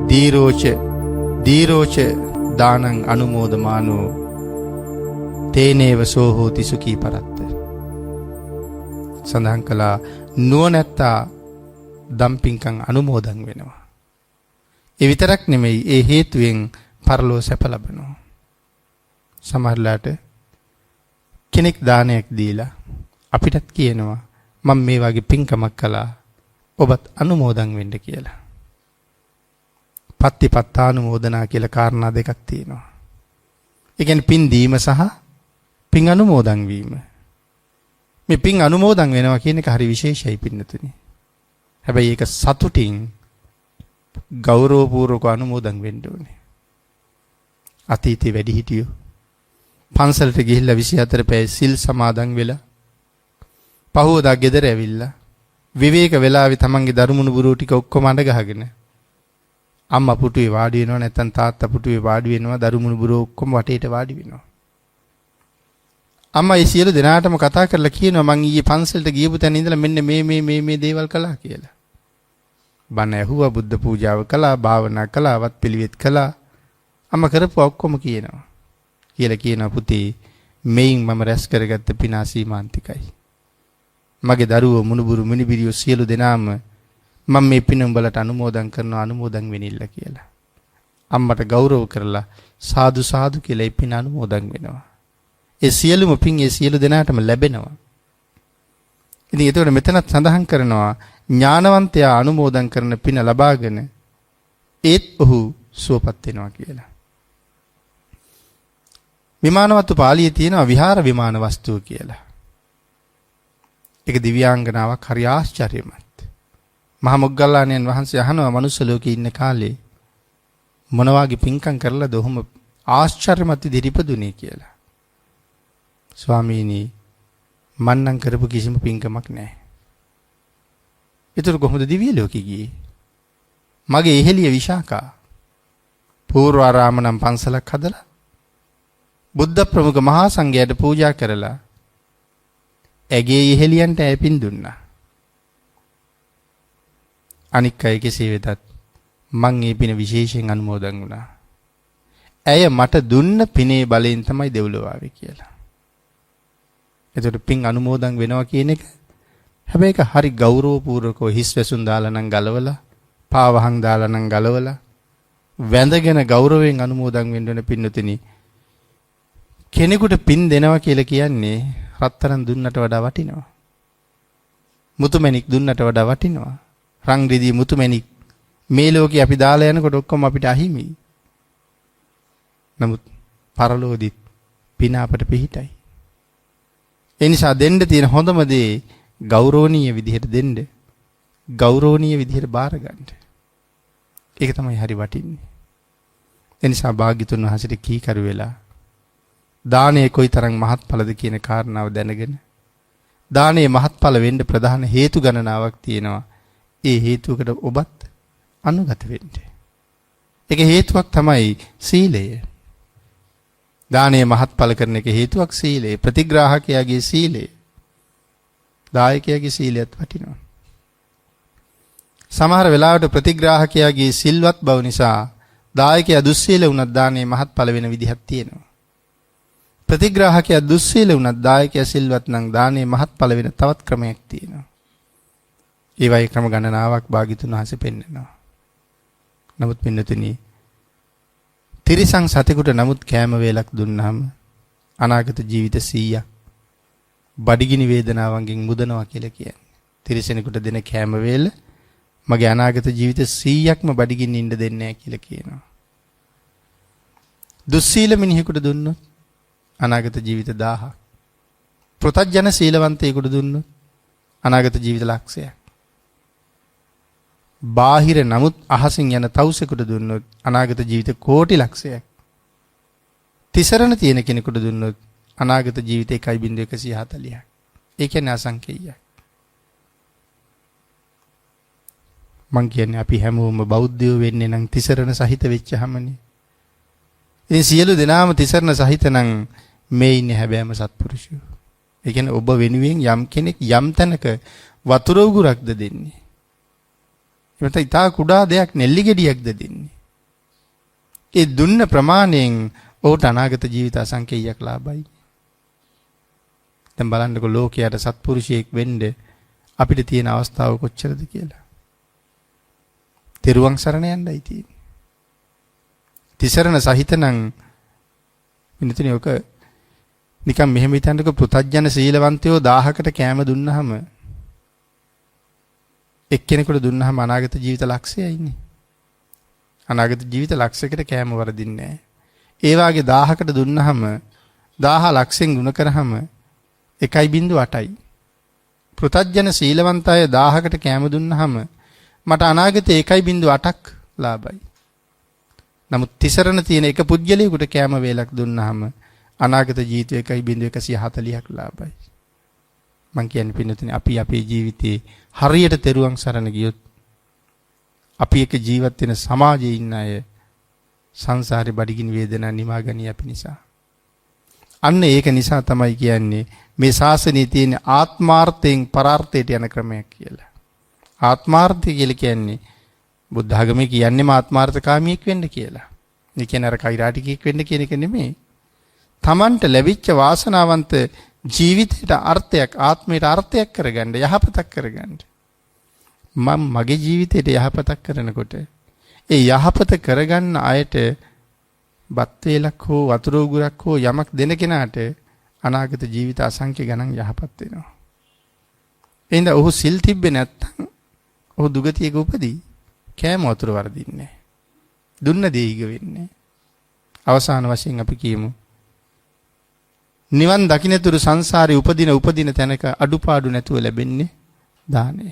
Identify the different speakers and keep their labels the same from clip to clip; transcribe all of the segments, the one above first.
Speaker 1: දීරෝච දානං අනුමෝදමානෝ තේනේව සෝහෝති සුඛී පරත්ත. සඳහන් කළා නුවණැත්තා දම්පින්කම් අනුමෝදන් වෙනවා. ඒ විතරක් නෙමෙයි ඒ හේතුවෙන් පරලෝ සැප ලබනවා. සමහරලාට කෙනෙක් දානයක් දීලා අපිටත් කියනවා මම මේ වගේ පින්කමක් කළා ඔබත් අනුමෝදන් වෙන්න කියලා. පත්තිපත්තානුමෝදනා කියලා කාරණා දෙකක් තියෙනවා. ඒ කියන්නේ පින් දීම සහ පින් අනුමෝදන් වීම. මේ පින් අනුමෝදන් වෙනවා කියන එක හරි විශේෂයි පින්නතුනි. හැබැයි ඒක සතුටින් ගෞරවපූර්වක අනුමෝදන් වෙන්න ඕනේ. අතීතේ වැඩි හිටියෝ පන්සලට ගිහිල්ලා 24 පැය සිල් සමාදන් වෙලා පහවදා ගෙදර ඇවිල්ලා විවේක වෙලාවේ තමන්ගේ දරුමුණු බුරෝ ටික ඔක්කොම අඬ ගහගෙන අම්මා පුටුවේ වාඩි වෙනවා නැත්නම් තාත්තා පුටුවේ වාඩි වෙනවා දරුමුණු බුරෝ ඔක්කොම වටේට වාඩි වෙනවා. අම්මා ඒ සියලු දෙනාටම කතා කරලා කියනවා මං ඊයේ පන්සලට ගියපු තැන ඉඳලා මෙන්න මේ දේවල් කළා කියලා. බණ ඇහුවා, බුද්ධ පූජාව කළා, භාවනා කළා, වත් පිළිවෙත් කළා. අම්මා කරපුවා ඔක්කොම කියනවා. කියලා කියනවා පුතේ මෙයින් මම රැස් කරගත්ත පින අසීමාන්තිකයි. මගේ දරුවෝ මුණුබුරු මිනිබිරියෝ සියලු දෙනාම මම මේ පින උඹලට අනුමෝදන් කරනවා අනුමෝදන් වෙනිල්ල කියලා. අම්මට ගෞරව කරලා සාදු සාදු කියලා ඒ පින අනුමෝදන් වෙනවා. ඒ සියලුම පින් ඒ සියලු දෙනාටම ලැබෙනවා. ඉතින් ඒතකොට මෙතනත් සඳහන් කරනවා ඥානවන්තයා අනුමෝදන් කරන පින ලබාගෙන ඒත් ඔහු සුවපත් වෙනවා කියලා. විමානවත්තු පාළියේ තියෙනවා විහාර විමාන වස්තුව කියලා. ඒක දිව්‍යාංගනාවක් හරි ආශ්චර්යමත්. මහා මොග්ගල්ලාණන් වහන්සේ අහනවා මනුස්ස ලෝකේ ඉන්න කාලේ මොන වගේ පින්කම් කරලාද ඔහොම ආශ්චර්යමත් විදිහට ඉපදුනේ කියලා. ස්වාමීනි මන් නම් කරපු කිසිම පින්කමක් නැහැ. ඒතර කොහොමද දිව්‍ය ලෝකෙ ගියේ? මගේ එහෙලිය විශාකා පූර්වාරාම නම් පන්සලක් හදලා බුද්ධ ප්‍රමුඛ මහා සංඝයාට පූජා කරලා ඇගේ එහෙලියන්ට ඇපින් දුන්නා. අනික් අය කෙසේ වෙතත් මං ඒ පින විශේෂයෙන් අනුමෝදන් වුණා. ඇය මට දුන්න පිනේ බලයෙන් තමයි දෙව්ලොව ආවේ කියලා. එතකොට පින් අනුමෝදන් වෙනවා කියන එක හැබැයි ඒක හරි ගෞරවපූර්වකව හිස් වැසුන් දාලා නම් ගලවලා, පාවහන් දාලා නම් ගලවලා වැඳගෙන ගෞරවයෙන් අනුමෝදන් වෙන්න වෙන පින්නතුනි. කෙනෙකුට පින් දෙනවා කියලා කියන්නේ රත්තරන් දුන්නට වඩා වටිනවා. මුතුමැණික් දුන්නට වඩා වටිනවා. රන් රිදී මුතුමැණික් මේ ලෝකේ අපි දාලා යනකොට ඔක්කොම අපිට අහිමි. නමුත් පරලෝකෙදිත් පින අපට පිහිටයි. ඒ නිසා දෙන්න තියෙන හොඳම දේ ගෞරවණීය විදිහට දෙන්න. ගෞරවණීය විදිහට බාර ගන්න. ඒක තමයි හරි වටින්නේ. ඒ නිසා භාග්‍යතුන් වහන්සේට කීකරු වෙලා දානයේ කොයිතරම් මහත්ඵලද කියන කාරණාව දැනගෙන දානයේ මහත්ඵල වෙන්න ප්‍රධාන හේතු ගණනාවක් තියෙනවා. ඒ හේතුවකට ඔබත් අනුගත වෙන්න. ඒක හේතුවක් තමයි සීලය. දානයේ මහත්ඵල කරන එක හේතුවක් සීලය. ප්‍රතිග්‍රාහකයාගේ සීලය. දායකයාගේ සීලයත් වටිනවා. සමහර වෙලාවට ප්‍රතිග්‍රාහකයාගේ සිල්වත් බව නිසා දායකයා දුස්සීල වුණත් දානයේ මහත්ඵල වෙන විදිහක් තියෙනවා. ප්‍රතිග්‍රාහකයා දුස්සීල වුණත් දායකයා සිල්වත් නම් දානයේ මහත්ඵල වෙන තවත් ක්‍රමයක් තියෙනවා. ඒ වගේ ක්‍රම ගණනාවක් භාග්‍යතුන් වහන්සේ පෙන්නනවා. නමුත් පින්නතුනි තිරිසන් සතෙකුට නමුත් කෑම වේලක් දුන්නාම අනාගත ජීවිත 100ක් බඩගිනි වේදනාවන්ගෙන් මුදනවා කියලා කියන්නේ. තිරිසනෙකුට දෙන කෑම වේල මගේ අනාගත ජීවිත 100ක්ම බඩගින්න ඉන්න දෙන්නේ නැහැ කියලා කියනවා. දුස්සීල මිනිහෙකුට දුන්නොත් අනාගත ජීවිත 1000ක්. ප්‍රතජන සීලවන්තයෙකුට දුන්නොත් අනාගත ජීවිත ලක්ෂයක්. බාහිර නමුත් අහසින් යන තවුසෙකුට දුන්නොත් අනාගත ජීවිත කෝටි ලක්ෂයක්. තිසරණ තියෙන කෙනෙකුට දුන්නොත් අනාගත ජීවිත 1.140ක්. ඒ කියන්නේ අසංකේයයක්. මං කියන්නේ අපි හැමෝම බෞද්ධයෝ වෙන්නේ නම් තිසරණ සහිත වෙච්චහමනේ. ඉතින් සියලු දෙනාම තිසරණ සහිත නම් මේ ඉන්නේ හැබෑම සත්පුරුෂයෝ. ඒ කියන්නේ ඔබ වෙනුවෙන් යම් කෙනෙක් යම් තැනක වතුර උගුරක්ද දෙන්නේ. එතන ඉතා කුඩා දෙයක් නෙල්ලි ගෙඩියක්ද දෙන්නේ. ඒ දුන්න ප්‍රමාණයෙන් ඔහුට අනාගත ජීවිත අසංකේයයක් ලාභයි. දැන් බලන්නකො ලෝකයට සත්පුරුෂයෙක් වෙන්න අපිට තියෙන අවස්ථාව කොච්චරද කියලා. තෙරුවන් සරණ යන්නයි තියෙන්නේ. තිසරණ සහිත නම් මිනිතුනි ඔක නිකන් මෙහෙම හිතන්නකො පෘථජ්ජන සීලවන්තයෝ 1000කට කෑම දුන්නාම එක්කෙනෙකුට දුන්නාම අනාගත ජීවිත ලක්ෂයයිනේ. අනාගත ජීවිත ලක්ෂයකට කෑම වරදින්නේ නැහැ. ඒ වාගේ 1000කට දුන්නාම 1000 ලක්ෂෙන් ගුණ කරාම 1.8යි. පෘථජ්ජන සීලවන්ත අය 1000කට කෑම දුන්නාම මට අනාගතේ 1.8ක් ලාභයි. නමුත් තිසරණ තියෙන එක පුද්ගලයෙකුට කෑම වේලක් දුන්නාම අනාගත ජීවිතේ 1.140ක් ලාභයි. මං කියන්නේ පින්නතුනි අපි අපේ ජීවිතේ හරියට තෙරුවන් සරණ ගියොත් අපි එක ජීවත් වෙන සමාජයේ ඉන්න අය සංසාරේ බඩගිනි වේදනා නිවා ගනී අපි නිසා. අන්න ඒක නිසා තමයි කියන්නේ මේ ශාසනයේ තියෙන ආත්මාර්ථයෙන් පරාර්ථයට යන ක්‍රමයක් කියලා. ආත්මාර්ථය කියලා කියන්නේ බුද්ධ ධර්මයේ කියන්නේම ආත්මාර්ථකාමියෙක් වෙන්න කියලා. ඒ කියන්නේ අර කෛරාටිකයෙක් වෙන්න කියන එක නෙමෙයි. තමන්ට ලැබිච්ච වාසනාවන්ත ජීවිතයට අර්ථයක් ආත්මයට අර්ථයක් කරගන්න යහපතක් කරගන්න. මම මගේ ජීවිතයට යහපතක් කරනකොට ඒ යහපත කරගන්න අයට බත් වේලක් හෝ වතුර උගුරක් හෝ යමක් දෙන කෙනාට අනාගත ජීවිත අසංඛ්‍ය ගණන් යහපත් වෙනවා. එහෙනම් ඔහු සිල් තිබ්බේ නැත්තම් ඔහු දුගතියක උපදී කෑම වතුර වර්ධින්නේ. දුන්න දේ ඊග වෙන්නේ. අවසාන වශයෙන් අපි කියමු නිවන් දකින්නතුරු සංසාරේ උපදින තැනක අඩුපාඩු නැතුව ලැබෙන්නේ දානය.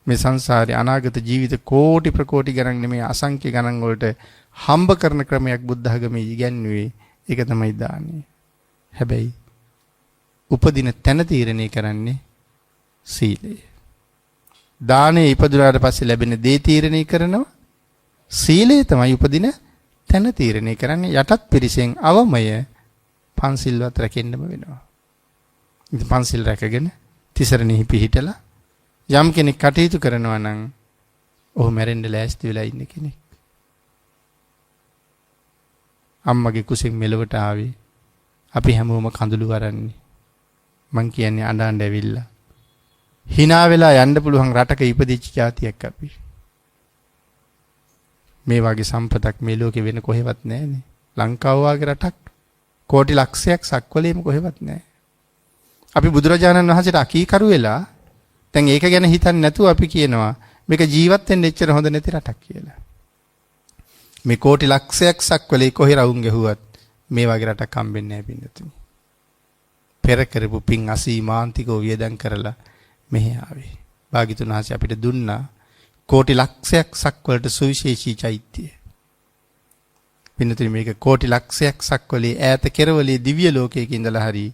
Speaker 1: මේ සංසාරේ අනාගත ජීවිත කෝටි ප්‍රකෝටි ගණන් නෙමෙයි අසංඛ්‍ය ගණන් වලට හම්බ කරන ක්‍රමයක් බුද්ධ ධර්මයේ ඉගැන්වුවේ. ඒක තමයි දානය. හැබැයි උපදින තැන තීරණය කරන්නේ සීලය. දානේ ඉපදුනාට පස්සේ ලැබෙන දේ තීරණය කරනවා සීලය තමයි උපදින තැන තීරණය කරන්නේ. යටත් පිරිසෙන් අවමය පන්සිල්වත් රැකෙන්නම වෙනවා. ඉතින් පන්සිල් රැකගෙන තිසරණෙහි පිහිටලා යම් කෙනෙක් කටයුතු කරනවා නම් ඔහු මැරෙන්න ලෑස්ති වෙලා ඉන්න කෙනෙක්. අම්මගේ කුසෙන් මෙලවට ආවේ අපි හැමෝම කඳුළු වරන්නේ. මං කියන්නේ අඬන්න ඇවිල්ලා hina වෙලා යන්න පුළුවන් රටක ඉපදිච්ච જાතියක් අපි. මේ වගේ සම්පතක් මේ ලෝකේ වෙන කොහෙවත් නැහැනේ. ලංකාව වගේ රටක් කෝටි ලක්ෂයක් සක්වලේම කොහෙවත් නැහැ. අපි බුදුරජාණන් වහන්සේට අකීකරු වෙලා දැන් ඒක ගැන හිතන්නේ නැතුව අපි කියනවා මේක ජීවත් වෙන්න එච්චර හොඳ නැති රටක් කියලා. මේ කෝටි ලක්ෂයක් සක්වලේ කොහේ රවුම් ගැහුවත් මේ වගේ රටක් හම්බෙන්නේ නැහැ පින්නතුනි. පෙර කරපු පින් අසීමාන්තිකව වියදම් කරලා මෙහෙ ආවේ. භාග්‍යතුන් වහන්සේ අපිට දුන්නා කෝටි ලක්ෂයක් සක්වලට සුවිශේෂී චෛත්‍යය. පින්නතුනි මේක කෝටි ලක්ෂයක් සක්වලේ ඈත කෙරවලේ දිව්‍ය ලෝකයක ඉඳලා හරි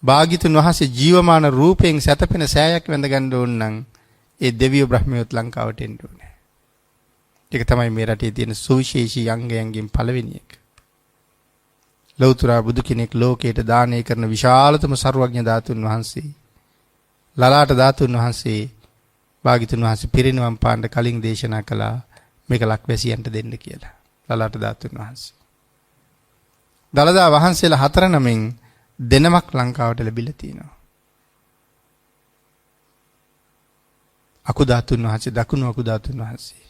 Speaker 1: භාග්‍යතුන් වහන්සේ ජීවමාන රූපයෙන් සැතපෙන සෑයක් වැඳ ගන්න ඕන නම් ඒ දෙවියෝ බ්‍රහ්මියොත් ලංකාවට එන්න ඕනේ. ඒක තමයි මේ රටේ තියෙන සුවිශේෂී අංගයන්ගෙන් පළවෙනි එක. ලෞතර බුදු කෙනෙක් ලෝකයට දානය කරන විශාලතම සර්වඥ ධාතුන් වහන්සේ ලලාට ධාතුන් වහන්සේ භාග්‍යතුන් වහන්සේ පිරිනිවන් පාන්න කලින් දේශනා කළා මේක ලක්වැසියන්ට දෙන්න කියලා. ලලාට ධාතුන් වහන්සේ. දලදා වහන්සේලා 4 නමින් දෙනමක් ලංකාවට ලැබිලා තියෙනවා. අකු ධාතුන් වහන්සේ දකුණු අකු ධාතුන් වහන්සේ.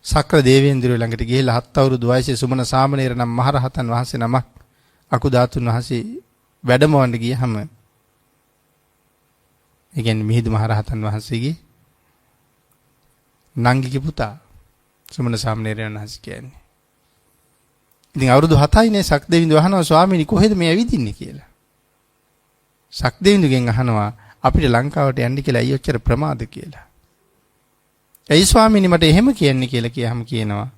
Speaker 1: සක්‍ර දේවේන්ද්‍රය ළඟට ගිහිල්ලා 7 අවුරුදු වයසේ සුමන සාමණේර නම් මහරහතන් වහන්සේ නමක් අකු ධාතුන් වහන්සේ වැඩමවන්න ගියහම ඒ කියන්නේ මිහිඳු මහරහතන් වහන්සේගේ නංගිගේ පුතා සුමන සාමණේරයන් වහන්සේ කියන්නේ. ඉතින් අවුරුදු 7යිනේ සක්දෙවිඳු අහනවා ස්වාමීනි කොහෙද මේ ඇවිදින්නේ කියලා. සක්දෙවිඳුගෙන් අහනවා අපිට ලංකාවට යන්න කියලා අයියෝ ඔච්චර ප්‍රමාද කියලා. ඇයි ස්වාමීනි මට එහෙම කියන්නේ කියලා කියහම කියනවා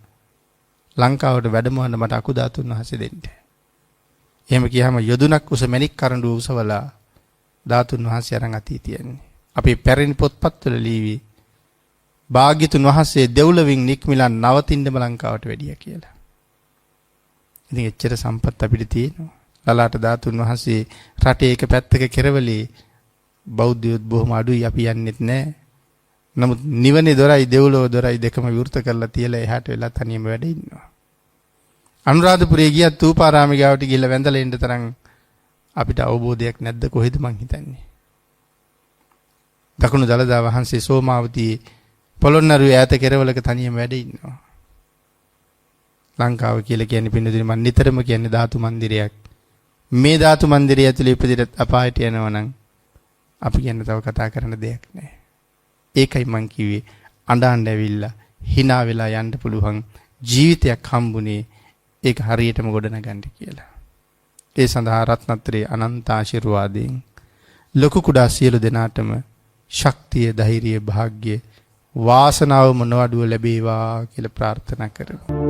Speaker 1: ලංකාවට වැඩමවන්න මට අකු ධාතුන් වහන්සේ දෙන්න. එහෙම කියහම යොදුනක් උස මැණික් කරඬුව උසවලා ධාතුන් වහන්සේ අරන් අතී තියන්නේ. අපේ පැරණි පොත්පත්වල ලියවි භාග්‍යතුන් වහන්සේ දෙව්ලොවින් නික්මිලා නවතින්නම ලංකාවට වැඩියා කියලා. ඉතින් එච්චර සම්පත් අපිට තියෙනවා. ලලාට ධාතුන් වහන්සේ රටේ එක පැත්තක කෙරවලේ බෞද්ධයොත් බොහොම අඩුයි අපි යන්නෙත් නැහැ. නමුත් නිවනේ දොරයි දෙව්ලොව දොරයි දෙකම විවෘත කරලා තියලා එහාට වෙලා තනියම වැඩ ඉන්නවා. අනුරාධපුරේ ගියත් තූපාරාමේ ගාවට ගිහිල්ලා වැඳලා එන්න තරම් අපිට අවබෝධයක් නැද්ද කොහෙද මං හිතන්නේ. දකුණු දළදා වහන්සේ සෝමාවතියේ පොළොන්නරුවේ ඈත කෙරවලක තනියම වැඩ ඉන්නවා. ලංකාව කියලා කියන්නේ පින්නදින මම නිතරම කියන්නේ ධාතු මන්දිරයක්. මේ ධාතු මන්දිරය ඇතුලේ ඉපදිරත් අපායට යනවා නම් අපි කියන්න තව කතා කරන්න දෙයක් නැහැ. ඒකයි මං කිව්වේ අඬන්න ඇවිල්ලා hina වෙලා යන්න පුළුවන් ජීවිතයක් හම්බුනේ ඒක හරියටම ගොඩනගන්න කියලා. ඒ සඳහා රත්නත්‍රයේ අනන්ත ආශිර්වාදයෙන් ලොකු කුඩා සියලු දෙනාටම ශක්තිය, ධෛර්යය, වාග්ය, වාසනාව මොනවඩුව ලැබේවා කියලා ප්‍රාර්ථනා කරමු.